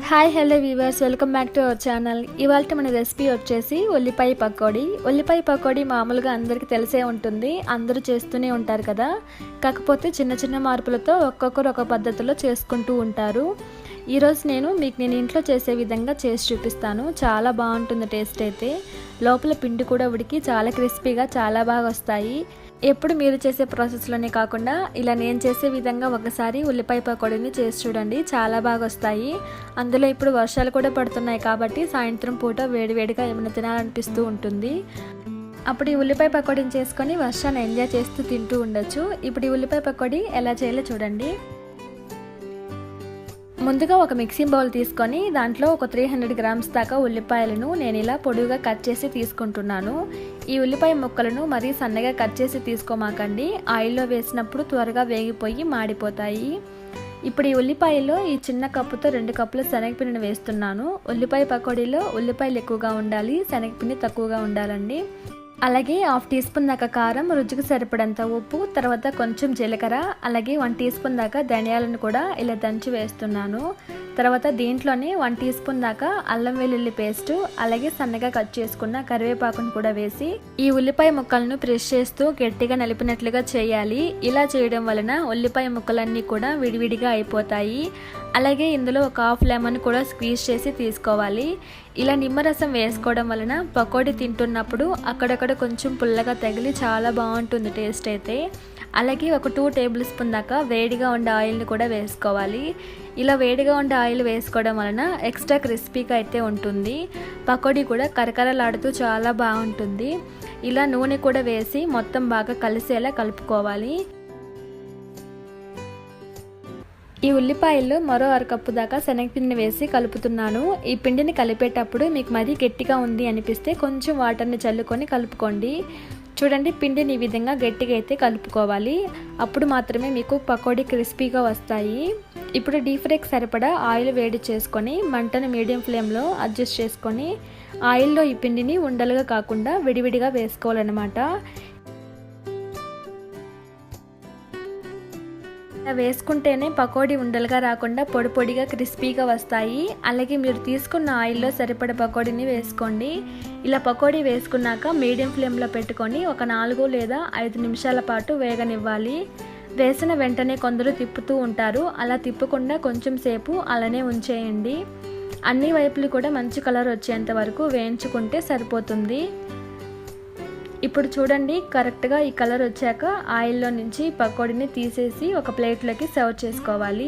Hi hello weavers, welcome back to our channel. ఇవాళ మన recipe వచ్చేసి ఉల్లిపాయ పకోడీ. ఉల్లిపాయ పకోడీ మామూలుగా అందరికీ తెలిసే ఉంటుంది, అందరూ చేస్తూనే ఉంటారు కదా. కాకపోతే చిన్న చిన్న మార్పులతో ఒక్కొక్కరు ఒక పద్ధతిలో చేసుకుంటూ ఉంటారు. ఈరోజు నేను ఇంట్లో చేసే విధంగా చేసి చూపిస్తాను. చాలా బాగుంటుంది టేస్ట్ అయితే. లోపల పిండి కూడా ఉడికి చాలా క్రిస్పీగా చాలా బాగా వస్తాయి. ఎప్పుడు మీరు చేసే ప్రాసెస్లోనే కాకుండా ఇలా నేను చేసే విధంగా ఒకసారి ఉల్లిపాయ పకోడీని చేసి చూడండి, చాలా బాగా వస్తాయి. అందులో ఇప్పుడు వర్షాలు కూడా పడుతున్నాయి కాబట్టి సాయంత్రం పూట వేడివేడిగా ఏమైనా తినాలనిపిస్తూ ఉంటుంది. అప్పుడు ఈ ఉల్లిపాయ పకోడీని చేసుకొని వర్షాన్ని ఎంజాయ్ చేస్తూ తింటూ ఉండొచ్చు. ఇప్పుడు ఈ ఉల్లిపాయ పకోడీ ఎలా చేయాలో చూడండి. ముందుగా ఒక మిక్సింగ్ బౌల్ తీసుకొని దాంట్లో ఒక 300 గ్రామ్స్ దాకా ఉల్లిపాయలను నేను ఇలా పొడుగుగా కట్ చేసి తీసుకుంటున్నాను. ఈ ఉల్లిపాయ ముక్కలను మరీ సన్నగా కట్ చేసి తీసుకోమాకండి, ఆయిల్లో వేసినప్పుడు త్వరగా వేగిపోయి మాడిపోతాయి. ఇప్పుడు ఈ ఉల్లిపాయలో ఈ చిన్న కప్పుతో 2 కప్పుల శనగపిండిని వేస్తున్నాను. ఉల్లిపాయ పకోడీలో ఉల్లిపాయలు ఎక్కువగా ఉండాలి, శనగపిండి తక్కువగా ఉండాలండి. అలాగే 1/2 టీ స్పూన్ దాకా కారం, రుచికి సరిపడంత ఉప్పు, తర్వాత కొంచెం జీలకర్ర, అలాగే 1 టీ స్పూన్ దాకా ధనియాలను కూడా ఇలా దంచి వేస్తున్నాను. తర్వాత దీంట్లోనే 1 టీ స్పూన్ దాకా అల్లం వెల్లుల్లి పేస్టు, అలాగే సన్నగా కట్ చేసుకున్న కరివేపాకును కూడా వేసి ఈ ఉల్లిపాయ ముక్కలను ప్రెస్ చేస్తూ గట్టిగా నలిపినట్లుగా చేయాలి. ఇలా చేయడం వలన ఉల్లిపాయ ముక్కలన్నీ కూడా విడివిడిగా అయిపోతాయి. అలాగే ఇందులో ఒక 1/2 లెమన్ కూడా స్క్వీజ్ చేసి తీసుకోవాలి. ఇలా నిమ్మరసం వేసుకోవడం వలన పకోడీ తింటున్నప్పుడు అక్కడక్కడ కొంచెం పుల్లగా తగిలి చాలా బాగుంటుంది టేస్ట్ అయితే. అలాగే ఒక 2 టేబుల్ స్పూన్ దాకా వేడిగా ఉండే ఆయిల్ని కూడా వేసుకోవాలి. ఇలా వేడిగా ఉండే ఆయిల్ వేసుకోవడం వలన ఎక్స్ట్రా క్రిస్పీగా అయితే ఉంటుంది. పకోడీ కూడా కరకరలాడుతూ చాలా బాగుంటుంది. ఇలా నూనె కూడా వేసి మొత్తం బాగా కలిసేలా కలుపుకోవాలి. ఈ ఉల్లిపాయల్లో మరో 1/2 కప్పు దాకా శనగపిండిని వేసి కలుపుతున్నాను. ఈ పిండిని కలిపేటప్పుడు మీకు మరీ గట్టిగా ఉంది అనిపిస్తే కొంచెం వాటర్ని చల్లుకొని కలుపుకోండి. చూడండి, పిండిని ఈ విధంగా గట్టిగా అయితే కలుపుకోవాలి. అప్పుడు మాత్రమే మీకు పకోడీ క్రిస్పీగా వస్తాయి. ఇప్పుడు డీప్ ఫ్రైకి సరిపడా ఆయిల్ వేడి చేసుకొని మంటను మీడియం ఫ్లేమ్లో అడ్జస్ట్ చేసుకొని ఆయిల్లో ఈ పిండిని ఉండలుగా కాకుండా విడివిడిగా వేసుకోవాలన్నమాట. వేసుకుంటేనే పకోడీ ఉండలుగా రాకుండా పొడి పొడిగా క్రిస్పీగా వస్తాయి. అలాగే మీరు తీసుకున్న ఆయిల్లో సరిపడ పకోడీని వేసుకోండి. ఇలా పకోడీ వేసుకున్నాక మీడియం ఫ్లేమ్లో పెట్టుకొని ఒక 4 లేదా 5 నిమిషాల పాటు వేగనివ్వాలి. వేసిన వెంటనే కొందరు తిప్పుతూ ఉంటారు, అలా తిప్పకుండా కొంచెం సేపు అలానే ఉంచేయండి. అన్ని వైపులు కూడా మంచి కలర్ వచ్చేంత వరకు వేయించుకుంటే సరిపోతుంది. ఇప్పుడు చూడండి, కరెక్ట్గా ఈ కలర్ వచ్చాక ఆయిల్లో నుంచి పకోడీని తీసేసి ఒక ప్లేట్లోకి సర్వ్ చేసుకోవాలి.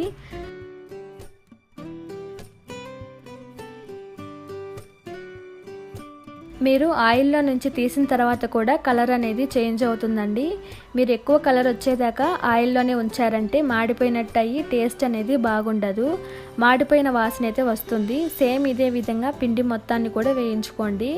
మీరు ఆయిల్లో నుంచి తీసిన తర్వాత కూడా కలర్ అనేది చేంజ్ అవుతుందండి. మీరు ఎక్కువ కలర్ వచ్చేదాకా ఆయిల్లోనే ఉంచారంటే మాడిపోయినట్టు అయ్యి టేస్ట్ అనేది బాగుండదు, మాడిపోయిన వాసన అయితే వస్తుంది. సేమ్ ఇదే విధంగా పిండి మొత్తాన్ని కూడా వేయించుకోండి.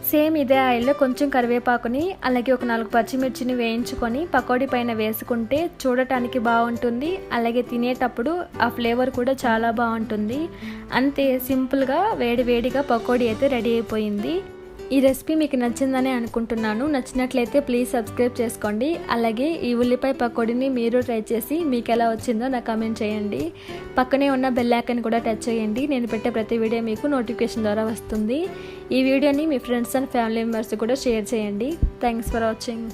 సేమ్ ఇదే ఆయిల్లో కొంచెం కరివేపాకుని అలాగే ఒక 4 పచ్చిమిర్చిని వేయించుకొని పకోడీ పైన వేసుకుంటే చూడటానికి బాగుంటుంది, అలాగే తినేటప్పుడు ఆ ఫ్లేవర్ కూడా చాలా బాగుంటుంది. అంతే, సింపుల్గా వేడివేడిగా పకోడీ అయితే రెడీ అయిపోయింది. ఈ రెసిపీ మీకు నచ్చిందని అనుకుంటున్నాను. నచ్చినట్లయితే ప్లీజ్ సబ్స్క్రైబ్ చేసుకోండి. అలాగే ఈ ఉల్లిపాయ పకోడీని మీరు ట్రై చేసి మీకు ఎలా వచ్చిందో నాకు కామెంట్ చేయండి. పక్కనే ఉన్న బెల్ ఐకాన్ కూడా టచ్ చేయండి. నేను పెట్టే ప్రతి వీడియో మీకు నోటిఫికేషన్ ద్వారా వస్తుంది. ఈ వీడియోని మీ ఫ్రెండ్స్ అండ్ ఫ్యామిలీ మెంబర్స్ కూడా షేర్ చేయండి. Thanks for watching.